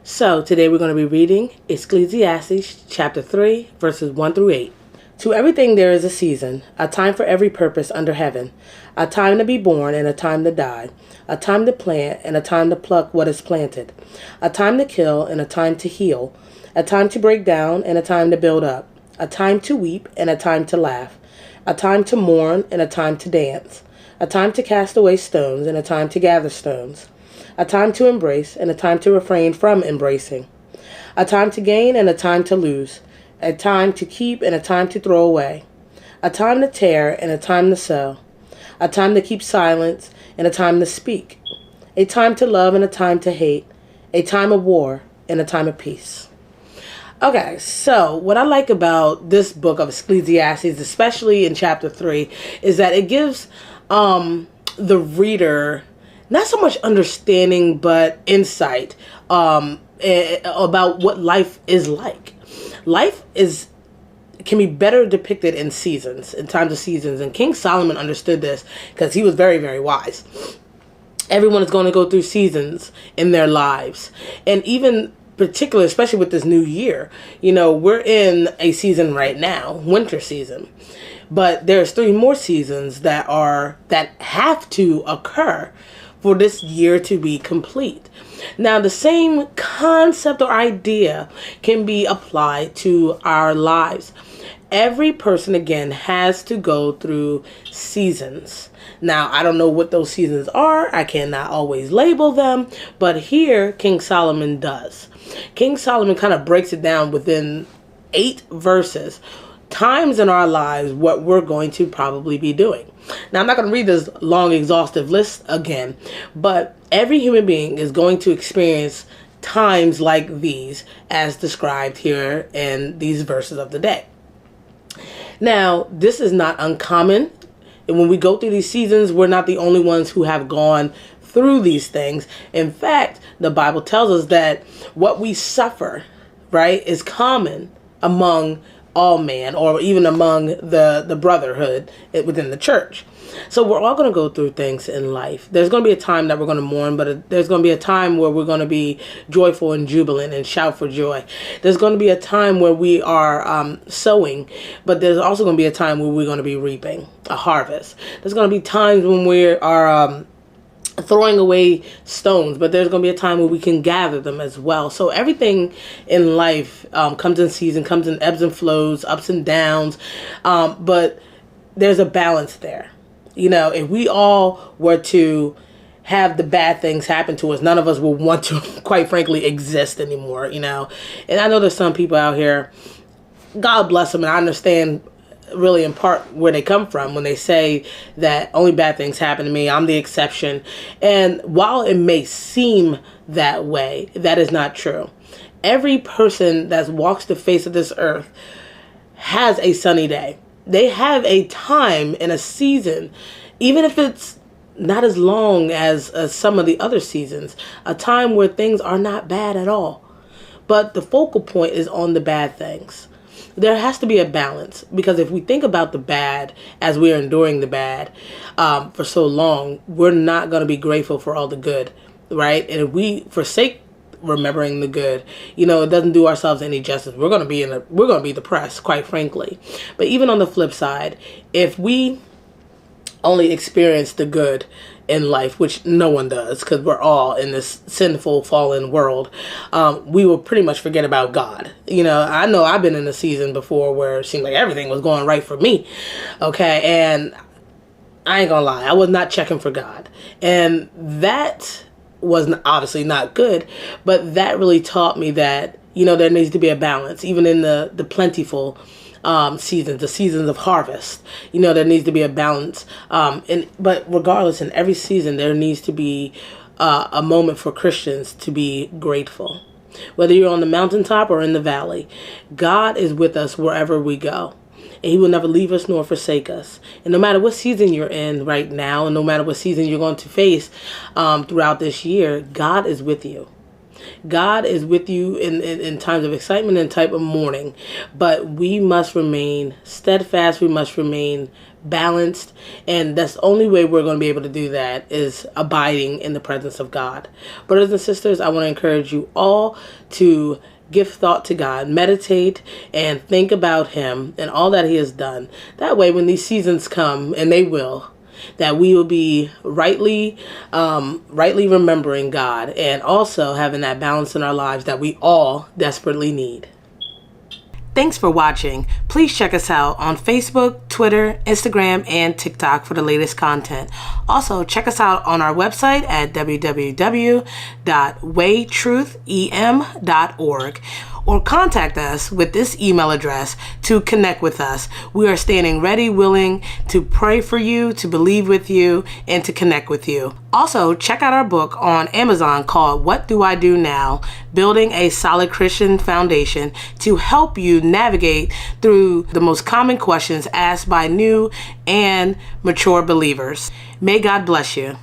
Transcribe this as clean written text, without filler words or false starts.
So today we're going to be reading Ecclesiastes chapter 3, verses 1 through 8. To everything there is a season, a time for every purpose under heaven, a time to be born and a time to die, a time to plant and a time to pluck what is planted, a time to kill and a time to heal, a time to break down and a time to build up, a time to weep and a time to laugh, a time to mourn and a time to dance, a time to cast away stones and a time to gather stones, a time to embrace and a time to refrain from embracing, a time to gain and a time to lose, a time to keep and a time to throw away, a time to tear and a time to sow, a time to keep silence and a time to speak, a time to love and a time to hate, a time of war and a time of peace. Okay, so what I like about this book of Ecclesiastes, especially in chapter 3, is that it gives the reader not so much understanding, but insight about what life is like. Life can be better depicted in seasons, in times of seasons. And King Solomon understood this because he was very, very wise. Everyone is going to go through seasons in their lives. And even particularly, especially with this new year, we're in a season right now, winter season. But there's 3 more seasons that have to occur for this year to be complete. Now, the same concept or idea can be applied to our lives. Every person, again, has to go through seasons. Now, I don't know what those seasons are. I cannot always label them. But here, King Solomon does. King Solomon kind of breaks it down within 8 verses. Times in our lives what we're going to probably be doing. Now, I'm not going to read this long, exhaustive list again, but every human being is going to experience times like these as described here in these verses of the day. Now, this is not uncommon. And when we go through these seasons, we're not the only ones who have gone through these things. In fact, the Bible tells us that what we suffer, right, is common among all man, or even among the brotherhood within the church. So we're all going to go through things in life. There's going to be a time that we're going to mourn, but there's going to be a time where we're going to be joyful and jubilant and shout for joy. There's going to be a time where we are sowing, but there's also going to be a time where we're going to be reaping a harvest. There's going to be times when we are throwing away stones, but there's going to be a time where we can gather them as well. So everything in life comes in season, comes in ebbs and flows, ups and downs, but there's a balance there. If we all were to have the bad things happen to us, none of us will want to, quite frankly, exist anymore, And I know there's some people out here, God bless them, and I understand really in part where they come from when they say that only bad things happen to me, I'm the exception. And while it may seem that way, that is not true. Every person that walks the face of this earth has a sunny day. They have a time and a season, even if it's not as long as some of the other seasons, a time where things are not bad at all. But the focal point is on the bad things. There has to be a balance, because if we think about the bad as we're enduring the bad for so long, we're not going to be grateful for all the good, right? And if we forsake remembering the good, it doesn't do ourselves any justice. We're going to be depressed, quite frankly. But even on the flip side, if we only experience the good in life, which no one does, because we're all in this sinful, fallen world, we will pretty much forget about God. I know I've been in a season before where it seemed like everything was going right for me. Okay. And I ain't gonna lie, I was not checking for God. And that was obviously not good, but that really taught me that, there needs to be a balance, even in the plentiful seasons, the seasons of harvest. There needs to be a balance. But regardless, in every season, there needs to be a moment for Christians to be grateful. Whether you're on the mountaintop or in the valley, God is with us wherever we go. And he will never leave us nor forsake us. And no matter what season you're in right now, and no matter what season you're going to face throughout this year, God is with you. God is with you in times of excitement and type of mourning, but we must remain steadfast. We must remain balanced, and that's the only way we're going to be able to do that is abiding in the presence of God. Brothers and sisters, I want to encourage you all to give thought to God, meditate, and think about Him and all that He has done. That way, when these seasons come, and they will, that we will be rightly remembering God and also having that balance in our lives that we all desperately need. Thanks for watching. Please check us out on Facebook, Twitter, Instagram, and TikTok for the latest content. Also, check us out on our website at www.waytruthem.org or contact us with this email address to connect with us. We are standing ready, willing to pray for you, to believe with you, and to connect with you. Also, check out our book on Amazon called What Do I Do Now? Building a Solid Christian Foundation to help you navigate through the most common questions asked by new and mature believers. May God bless you.